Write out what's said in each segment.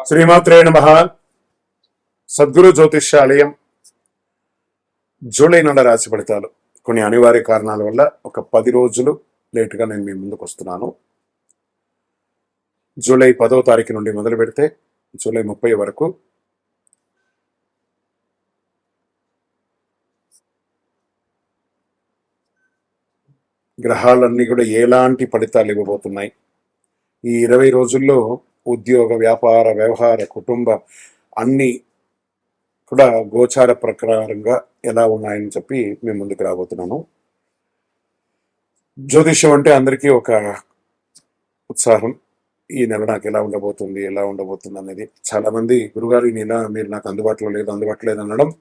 శ్రీమాత్రే నమః. సద్గురు జ్యోతిష్యాలయం జూలై నెల రాశి ఫలితాలు కొన్ని అనివార్య కారణాల వల్ల ఒక 10 రోజులు లేటుగా నేను మీ ముందుకు వస్తున్నాను. జూలై 10వ తారీఖు నుండి మొదలు పెడితే జూలై 30 వరకు గ్రహాలన్నీ కూడా ఎలాంటి ఫలితాలు ఇవ్వబోతున్నాయి, ఈ 20 రోజుల్లో ఉద్యోగ, వ్యాపార, వ్యవహార, కుటుంబ అన్ని కూడా గోచార ప్రకారంగా ఎలా ఉన్నాయని చెప్పి మేము ముందుకు రాబోతున్నాను. జ్యోతిష్యం అంటే అందరికీ ఒక ఉత్సాహం. ఈ నెల నాకు ఎలా ఉండబోతుంది అనేది. చాలా మంది గురుగారు ఈ నెల మీరు నాకు అందుబాటులో లేదు అనడం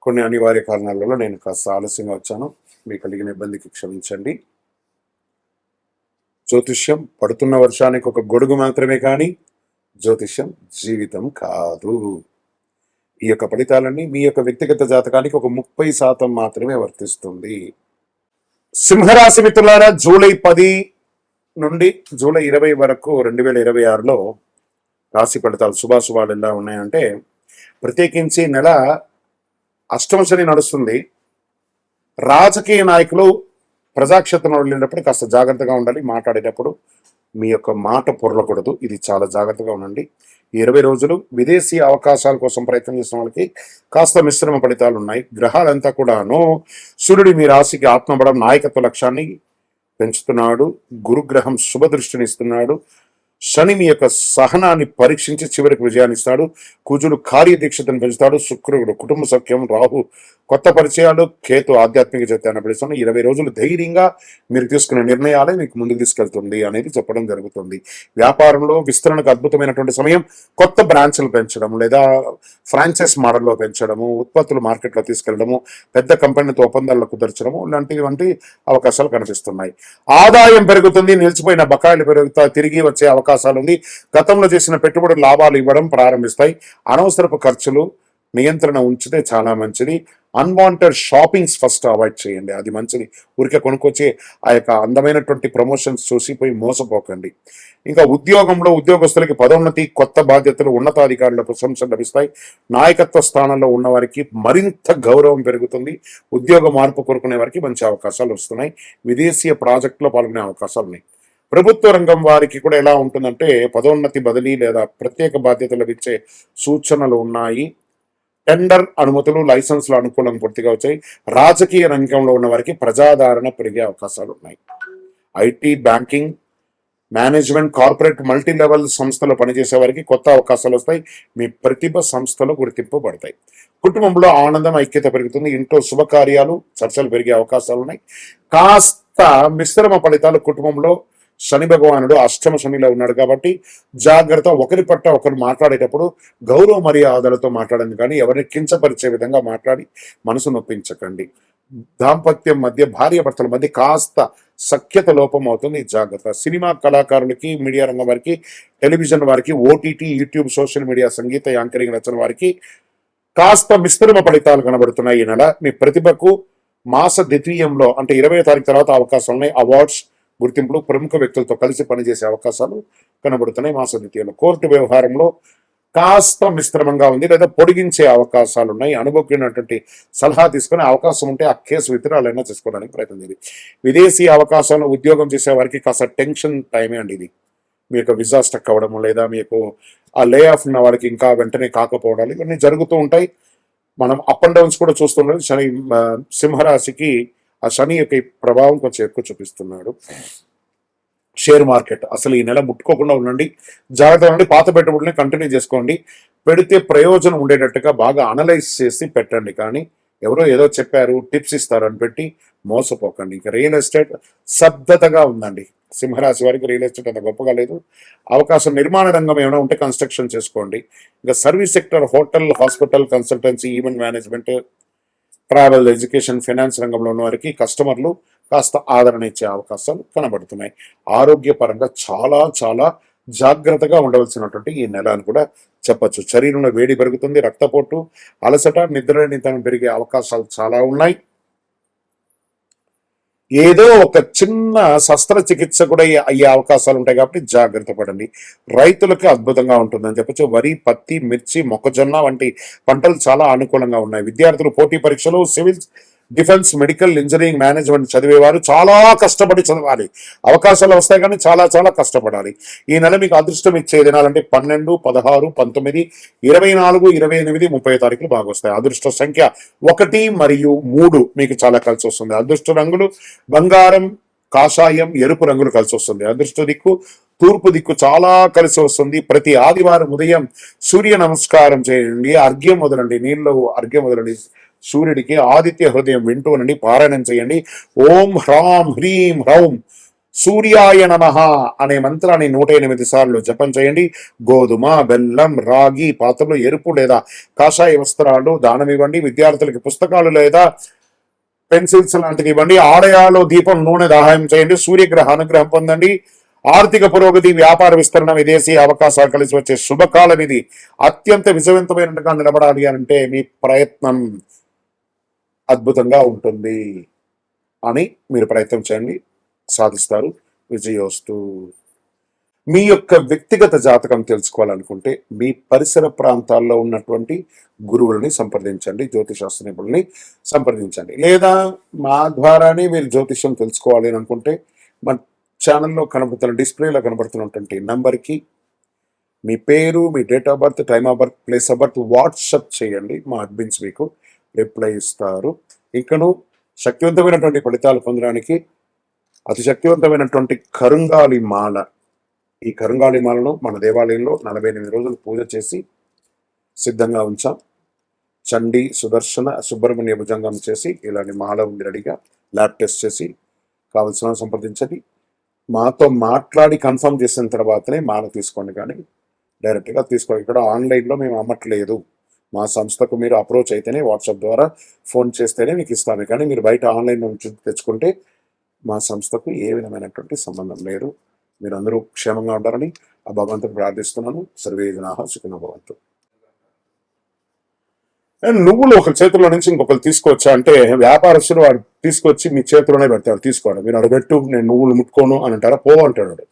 కొన్ని అనివార్య కారణాల వల్ల నేను కాస్త ఆలస్యంగా వచ్చాను. మీకు కలిగిన ఇబ్బందికి క్షమించండి. జ్యోతిష్యం పడుతున్న వర్షానికి ఒక గొడుగు మాత్రమే, కానీ జ్యోతిష్యం జీవితం కాదు. ఈ యొక్క ఫలితాలన్నీ మీ యొక్క వ్యక్తిగత జాతకానికి ఒక 30% మాత్రమే వర్తిస్తుంది. సింహరాశి మిత్రులారా, జూలై 10 నుండి జూలై 20 వరకు 2026లో రాశి ఫలితాలు శుభాశుభాలు ఎలా ఉన్నాయంటే, ప్రత్యేకించి నెల అష్టమ శని నడుస్తుంది. రాజకీయ నాయకులు ప్రజాక్షేత్రంలో వెళ్ళినప్పుడు కాస్త జాగ్రత్తగా ఉండాలి. మాట్లాడేటప్పుడు మీ యొక్క మాట పొరలకూడదు. ఇది చాలా జాగ్రత్తగా ఉండండి. 20 రోజులు విదేశీ అవకాశాల కోసం ప్రయత్నం చేసిన వాళ్ళకి కాస్త మిశ్రమ ఫలితాలు ఉన్నాయి. గ్రహాలంతా కూడాను సూర్యుడు మీ రాశికి ఆత్మబలం, నాయకత్వ లక్ష్యాన్ని పెంచుతున్నాడు. గురుగ్రహం శుభ దృష్టిని ఇస్తున్నాడు. శని మీ యొక్క సహనాన్ని పరీక్షించి చివరికి విజయాన్ని ఇస్తాడు. కుజుడు కార్యదీక్షతను పెంచుతాడు. శుక్రుడు కుటుంబ సఖ్యం, రాహు కొత్త పరిచయాలు, కేతు ఆధ్యాత్మిక చైతన్యాన్ని పెంచుతాడు. 20 రోజులు ధైర్యంగా మీరు తీసుకునే నిర్ణయాలే మీకు ముందుకు తీసుకెళ్తుంది అనేది చెప్పడం జరుగుతుంది. వ్యాపారంలో విస్తరణకు అద్భుతమైనటువంటి సమయం. కొత్త బ్రాంచ్లు పెంచడం లేదా ఫ్రాంచైజ్ మోడల్లో పెంచడము, ఉత్పత్తులు మార్కెట్లో తీసుకెళ్లడము, పెద్ద కంపెనీతో ఒప్పందాలను కుదర్చడము వంటి అవకాశాలు కనిపిస్తున్నాయి. ఆదాయం పెరుగుతుంది. నిలిచిపోయిన బకాయిలు పెరుగుతాయి, తిరిగి వచ్చే అవకాశాలు ఉంది. గతంలో చేసిన పెట్టుబడులు లాభాలు ఇవ్వడం ప్రారంభిస్తాయి. అనవసరపు ఖర్చులు నియంత్రణ ఉంచితే చాలా మంచిది. అన్వాంటెడ్ షాపింగ్స్ ఫస్ట్ అవాయిడ్ చేయండి, అది మంచిది. ఊరికే కొనుక్కొచ్చి ఆ యొక్క అందమైనటువంటి ప్రమోషన్స్ చూసిపోయి మోసపోకండి. ఇంకా ఉద్యోగంలో ఉద్యోగస్తులకి పదోన్నతి, కొత్త బాధ్యతలు, ఉన్నతాధికారుల ప్రశంసలు లభిస్తాయి. నాయకత్వ స్థానంలో ఉన్న వారికి మరింత గౌరవం పెరుగుతుంది. ఉద్యోగ మార్పు కోరుకునే వారికి మంచి అవకాశాలు వస్తున్నాయి. విదేశీయ ప్రాజెక్టులో పాల్గొనే అవకాశాలు ఉన్నాయి. ప్రభుత్వ రంగం వారికి కూడా ఎలా ఉంటుందంటే, పదోన్నతి, బదిలీ లేదా ప్రత్యేక బాధ్యతలు లభించే సూచనలు ఉన్నాయి. టెండర్ అనుమతులు, లైసెన్సుల అనుకూలం పూర్తిగా వచ్చాయి. రాజకీయ రంగంలో ఉన్న వారికి ప్రజాదరణ పెరిగే అవకాశాలు ఉన్నాయి. IT, banking, management, corporate, multi level సంస్థలో పనిచేసే వారికి కొత్త అవకాశాలు వస్తాయి. మీ ప్రతిభ సంస్థలో గుర్తింపబడతాయి. కుటుంబంలో ఆనందం, ఐక్యత పెరుగుతుంది. ఇంట్లో శుభకార్యాలు, చర్చలు పెరిగే అవకాశాలు ఉన్నాయి. కాస్త మిశ్రమ ఫలితాలు. కుటుంబంలో శని భగవానుడు అష్టమ శనిలో ఉన్నాడు కాబట్టి జాగ్రత్త. ఒకరి పట్ల ఒకరు మాట్లాడేటప్పుడు గౌరవ మర్యాదలతో మాట్లాడండి, కానీ ఎవరిని కించపరిచే విధంగా మాట్లాడి మనసు నొప్పించకండి. దాంపత్యం మధ్య, భార్యాభర్తల మధ్య కాస్త సఖ్యత లోపం అవుతుంది, జాగ్రత్త. సినిమా కళాకారులకి, మీడియా రంగం వారికి, టెలివిజన్ వారికి, ఓటీటీ, యూట్యూబ్, సోషల్ మీడియా, సంగీత యాంకరింగ్ రచన వారికి కాస్త మిశ్రమ ఫలితాలు కనబడుతున్నాయి. ఈ నెల మీ ప్రతిభకు మాస ద్వితీయంలో అంటే 20వ తారీఖు తర్వాత అవకాశాలు ఉన్నాయి. అవార్డ్స్, గుర్తింపులు, ప్రముఖ వ్యక్తులతో కలిసి పనిచేసే అవకాశాలు కనబడుతున్నాయి మాస ద్వితీయంలో. కోర్టు వ్యవహారంలో కాస్త మిశ్రమంగా ఉంది లేదా పొడిగించే అవకాశాలు ఉన్నాయి. అనుభవమైనటువంటి సలహా తీసుకునే అవకాశం ఉంటే ఆ కేసు విత్డ్రాలైనా చేసుకోవడానికి ప్రయత్నం చేయండి. విదేశీ అవకాశాలను ఉద్యోగం చేసే వారికి కాస్త టెన్షన్ టైమే అండి ఇది. మీకు విజా స్టక్ అవ్వడము లేదా మీకు ఆ లే ఆఫ్ ఉన్న వాళ్ళకి ఇంకా వెంటనే కాకపోవడాలు ఇవన్నీ జరుగుతూ ఉంటాయి. మనం అప్ అండ్ డౌన్స్ కూడా చూస్తుంటాం. శని సింహరాశికి ఆ శని యొక్క ప్రభావం కొంచెం ఎక్కువ చూపిస్తున్నాడు. షేర్ మార్కెట్ అసలు ఈ నెల ముట్టుకోకుండా ఉండండి, జాగ్రత్తగా ఉండి పాత పెట్టుబడులని కంటిన్యూ చేసుకోండి. పెడితే ప్రయోజనం ఉండేటట్టుగా బాగా అనలైజ్ చేసి పెట్టండి, కానీ ఎవరో ఏదో చెప్పారు టిప్స్ ఇస్తారని పెట్టి మోసపోకండి. ఇంకా రియల్ ఎస్టేట్ స్తబ్దతగా ఉందండి. సింహరాశి వారికి రియల్ ఎస్టేట్ అంత గొప్పగా లేదు. అవకాశం నిర్మాణ రంగం ఏమైనా ఉంటే కన్స్ట్రక్షన్ చేసుకోండి. ఇంకా service sector, hotel, hospital, consultancy, event management, travel, education, finance రంగంలో ఉన్న వారికి కస్టమర్లు కాస్త ఆదరణ ఇచ్చే అవకాశాలు కనబడుతున్నాయి. ఆరోగ్యపరంగా చాలా చాలా జాగ్రత్తగా ఉండవలసినటువంటి ఈ నెల అని కూడా చెప్పచ్చు. శరీరంలో వేడి పెరుగుతుంది. రక్తపోటు, అలసట, నిద్రలేనితనం పెరిగే అవకాశాలు చాలా ఉన్నాయి. ఏదో ఒక చిన్న శస్త్రచికిత్స కూడా అయ్యే అవకాశాలు ఉంటాయి కాబట్టి జాగ్రత్త పడండి. రైతులకి అద్భుతంగా ఉంటుందని చెప్పొచ్చు. వరి, పత్తి, మిర్చి, మొక్కజొన్న వంటి పంటలు చాలా అనుకూలంగా ఉన్నాయి. విద్యార్థులు పోటీ పరీక్షలు, civil defence, medical, engineering, management చదివేవారు చాలా కష్టపడి చదవాలి. అవకాశాలు వస్తాయి కానీ చాలా చాలా కష్టపడాలి. ఈ నెల మీకు అదృష్టం ఇచ్చే దినాలంటే 12, 16, 19, 24, 28, 30 తారీఖులు బాగా వస్తాయి. అదృష్ట సంఖ్య 1 మరియు 3 మీకు చాలా కలిసి వస్తుంది. అదృష్ట రంగులు బంగారం, కాషాయం, ఎరుపు రంగులు కలిసి వస్తుంది. అదృష్ట దిక్కు తూర్పు దిక్కు చాలా కలిసి వస్తుంది. ప్రతి ఆదివారం ఉదయం సూర్య నమస్కారం చేయండి, అర్ఘ్యం వదలండి, నీళ్ళు అర్ఘ్యం వదలండి సూర్యుడికి. ఆదిత్య హృదయం వింటూ నుండి పారాయణం చేయండి. ఓం హ్రాం హ్రీం హ్రౌం సూర్యాయ నమః అనే మంత్రాన్ని 108 సార్లు జపం చేయండి. గోధుమ, బెల్లం, రాగి పాత్రలు, ఎరుపు లేదా కాషాయ వస్త్రాలు దానం ఇవ్వండి. విద్యార్థులకి పుస్తకాలు లేదా పెన్సిల్స్ లాంటివి ఇవ్వండి. ఆలయాల్లో దీపం నూనె దాహం చేయండి. సూర్యగ్రహ అనుగ్రహం పొందండి. ఆర్థిక పురోగతి, వ్యాపార విస్తరణ, విదేశీ అవకాశాలు కలిసి వచ్చే శుభకాలం ఇది. అత్యంత విజయవంతమైనట్టుగా నిలబడాలి అంటే మీ ప్రయత్నం అద్భుతంగా ఉంటుంది అని మీరు ప్రయత్నం చేయండి, సాధిస్తారు. విజయోస్తు. మీ యొక్క వ్యక్తిగత జాతకం తెలుసుకోవాలనుకుంటే మీ పరిసర ప్రాంతాల్లో ఉన్నటువంటి గురువులని సంప్రదించండి, జ్యోతిషాస్త్ర నిపుణుల్ని సంప్రదించండి. లేదా మా ద్వారానే మీరు జ్యోతిషం తెలుసుకోవాలి అని అనుకుంటే మన ఛానల్లో కనబడుతున్న డిస్ప్లేలో కనబడుతున్నటువంటి నంబర్కి మీ పేరు, మీ date of birth, time of birth, place of birth WhatsApp చేయండి. మా అడ్మిన్స్ మీకు రిప్లై ఇస్తారు. ఇంకను శక్తివంతమైనటువంటి ఫలితాలు పొందడానికి అతి శక్తివంతమైనటువంటి కరుంగాలి మాల, ఈ కరుంగాలి మాలను మన దేవాలయంలో 48 రోజులు పూజ చేసి సిద్ధంగా ఉంచాం. చండీ, సుదర్శన, సుబ్రహ్మణ్య భుజంగం చేసి ఇలాంటి మాల ఉంది రెడీగా. ల్యాబ్ టెస్ట్ చేసి కావలసిన సంప్రదించండి. మాతో మాట్లాడి కన్ఫర్మ్ చేసిన తర్వాతనే మాల తీసుకోండి, కానీ డైరెక్ట్గా తీసుకోండి. ఇక్కడ ఆన్లైన్లో మేము అమ్మట్లేదు. మా సంస్థకు మీరు అప్రోచ్ అయితేనే, వాట్సాప్ ద్వారా ఫోన్ చేస్తేనే మీకు ఇస్తాము. కానీ మీరు బయట ఆన్లైన్ నుంచి తెచ్చుకుంటే మా సంస్థకు ఏ విధమైనటువంటి సంబంధం లేదు. మీరు అందరూ క్షేమంగా ఉంటారని ఆ భగవంతుని ప్రార్థిస్తున్నాను. సర్వే జనాః సుఖినో భవంతు. నువ్వులు ఒకరి చేతుల్లో నుంచి ఇంకొకరు తీసుకోవచ్చా అంటే, వ్యాపారస్తులు వాడు తీసుకొచ్చి మీ చేతిలోనే పెడతాడు. తీసుకోండి, మీరు అడగట్టు నేను నువ్వులు ముట్టుకోను అని అంటారా, పో అంటాడు.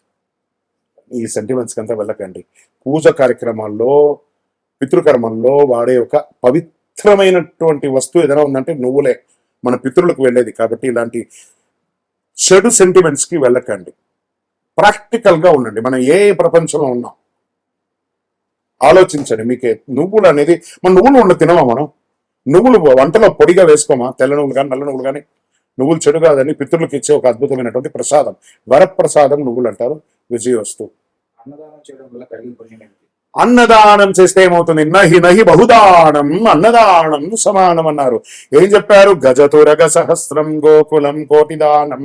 ఈ సెంటిమెంట్స్కి అంతా వెళ్ళకండి. పూజ కార్యక్రమాల్లో, పితృకర్మల్లో వాడే ఒక పవిత్రమైనటువంటి వస్తువు ఏదైనా ఉందంటే నువ్వులే, మన పితృలకు వెళ్ళేది. కాబట్టి ఇలాంటి చెడు సెంటిమెంట్స్కి వెళ్ళకండి. ప్రాక్టికల్గా ఉండండి. మనం ఏ ప్రపంచంలో ఉన్నాం ఆలోచించండి. మీకే నువ్వులు అనేది, మన నువ్వులు ఉండ తినమా మనం? నువ్వులు వంటలో పొడిగా వేసుకోమా? తెల్ల నువ్వులు కానీ నల్ల నువ్వులు కానీ. నువ్వులు చెడు కాదని పితృలకు ఇచ్చే ఒక అద్భుతమైనటువంటి ప్రసాదం, వరప్రసాదం నువ్వులు అంటారు. విజయవస్తు. అన్నదానం చేయడం వల్ల కలిగిన పుణ్యం ఏంటి? అన్నదానం చేస్తే ఏమవుతుంది? నహి నహి బహుదానం అన్నదానం సమానం అన్నారు. ఏం చెప్పారు? గజతురగ సహస్రం గోకులం కోటిదానం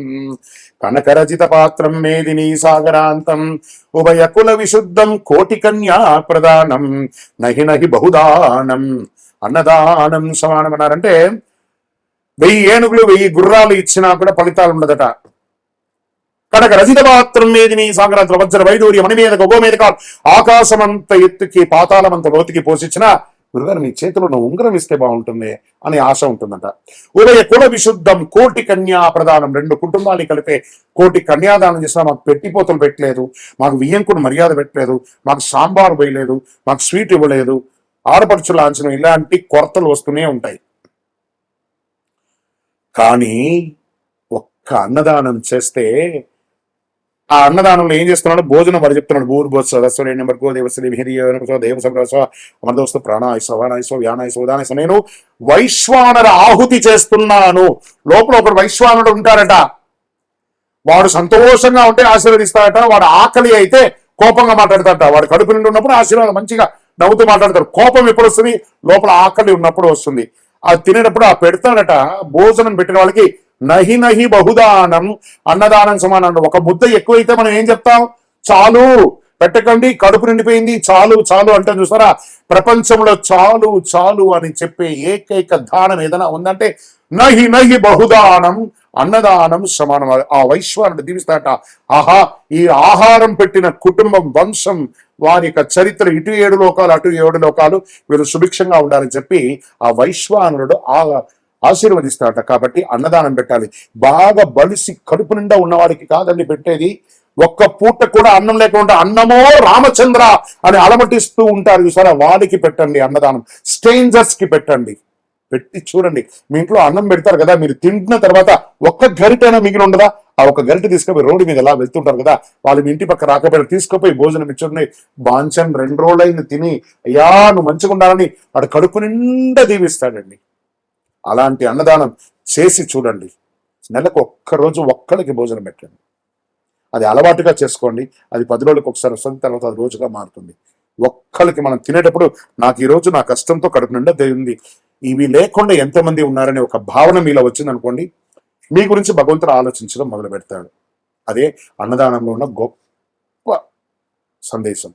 కనకరజిత పాత్రం మేదిని సాగరాంతం ఉభయ కుల విశుద్ధం కోటి కన్యా ప్రదానం నహి నహి బహుదానం అన్నదానం సమానం అన్నారంటే 1000 ఏనుగులు 1000 గుర్రాలు ఇచ్చినా కూడా ఫలితాలు ఉండదట. కనుక రజిత పాత్రం మీదిని సాగరాంత వజ్ర వైడూర్య మణి మీద గొగో మీద కాదు ఆకాశమంత ఎత్తుకి పాతాళమంత లోతుకి పోషించిన గురుగారు మీ చేతిలో ఉన్న ఉంగరం ఇస్తే బాగుంటుంది అనే ఆశ ఉంటుందట. ఉభయ కుల విశుద్ధం కోటి కన్యా ప్రదానం, 2 కుటుంబాలు కలిపే కోటి కన్యాదానం చేసినా మాకు పెట్టిపోతలు పెట్టలేదు, మాకు వియ్యంకుడు మర్యాద పెట్టలేదు, మాకు సాంబారు వేయలేదు, మాకు స్వీట్ ఇవ్వలేదు, ఆడపడుచు లాంఛనం, ఇలాంటి కొరతలు వస్తూనే ఉంటాయి. కానీ ఒక్క అన్నదానం చేస్తే, ఆ అన్నదానంలో ఏం చేస్తున్నాడు? భోజనం వాడు చెప్తున్నాడు. భూర్భోత్సవ నెంబర్ గో దేవస్థ దేవ సంగ్రహ అమరదోస్తు ప్రాణాయస్వ వానాయస్వ వ్యానాయస్వ ఉదానయస్వ. నేను వైశ్వానర ఆహుతి చేస్తున్నాను. లోపల ఒకడు వైశ్వానుడు ఉంటారట. వాడు సంతోషంగా ఉంటే ఆశీర్వదిస్తాడట. వాడు ఆకలి అయితే కోపంగా మాట్లాడతాడట. వాడు కడుపు నిండి ఉన్నప్పుడు ఆశీర్వాదం మంచిగా నవ్వుతూ మాట్లాడతాడు. కోపం ఎప్పుడు వస్తుంది? లోపల ఆకలి ఉన్నప్పుడు వస్తుంది. అది తినేటప్పుడు ఆ పెడతాడట. భోజనం పెట్టిన వాళ్ళకి నహి నహి బహుదానం అన్నదానం సమానం. ఒక ముద్ద ఎక్కువైతే మనం ఏం చెప్తాం? చాలు, పెట్టకండి, కడుపు నిండిపోయింది, చాలు చాలు అంటే చూసారా? ప్రపంచంలో చాలు చాలు అని చెప్పే ఏకైక దానం ఏదైనా ఉందంటే నహి నహి బహుదానం అన్నదానం సమానం. ఆ వైశ్వానుడు దీవిస్తాట. ఆహా, ఈ ఆహారం పెట్టిన కుటుంబం, వంశం, వారి యొక్క చరిత్ర, ఇటు 7 లోకాలు అటు 7 లోకాలు, వీరు సుభిక్షంగా ఉండాలని చెప్పి ఆ వైశ్వానుడు ఆశీర్వదిస్తాడట. కాబట్టి అన్నదానం పెట్టాలి. బాగా బలిసి కడుపు నిండా ఉన్నవాడికి కాదండి పెట్టేది. ఒక్క పూట కూడా అన్నం లేకుండా అన్నమో రామచంద్ర అని అలమటిస్తూ ఉంటారు చూసారా, వాడికి పెట్టండి అన్నదానం. స్ట్రేంజర్స్ కి పెట్టండి. పెట్టి చూడండి. మీ ఇంట్లో అన్నం పెడతారు కదా, మీరు తింటున్న తర్వాత ఒక్క గరిటైనా మిగిలి ఉండదా? ఆ ఒక గరిట తీసుకుపోయి రోడ్డు మీద ఎలా వెళ్తుంటారు కదా, వాళ్ళు మీ ఇంటి పక్క రాకపోయినా తీసుకుపోయి భోజనం ఇచ్చున్నాయి. బాంచన్ 2 రోజులైంది తిని, అయ్యా నువ్వు మంచిగా ఉండాలని వాడు కడుపు నిండా దీవిస్తాడండి. అలాంటి అన్నదానం చేసి చూడండి. నెలకు ఒక్కరోజు ఒక్కడికి భోజనం పెట్టండి. అది అలవాటుగా చేసుకోండి. అది 10 రోజులకు ఒకసారి వస్తుంది, తర్వాత అది రోజుగా మారుతుంది. ఒక్కరికి మనం తినేటప్పుడు నాకు ఈ రోజు నా కష్టంతో కడుపు నిండా ఉంది, ఇవి లేకుండా ఎంతమంది ఉన్నారనే ఒక భావన మీలో వచ్చింది అనుకోండి, మీ గురించి భగవంతుడు ఆలోచించడం మొదలు పెడతాడు. అదే అన్నదానంలో ఉన్న గొప్ప సందేశం.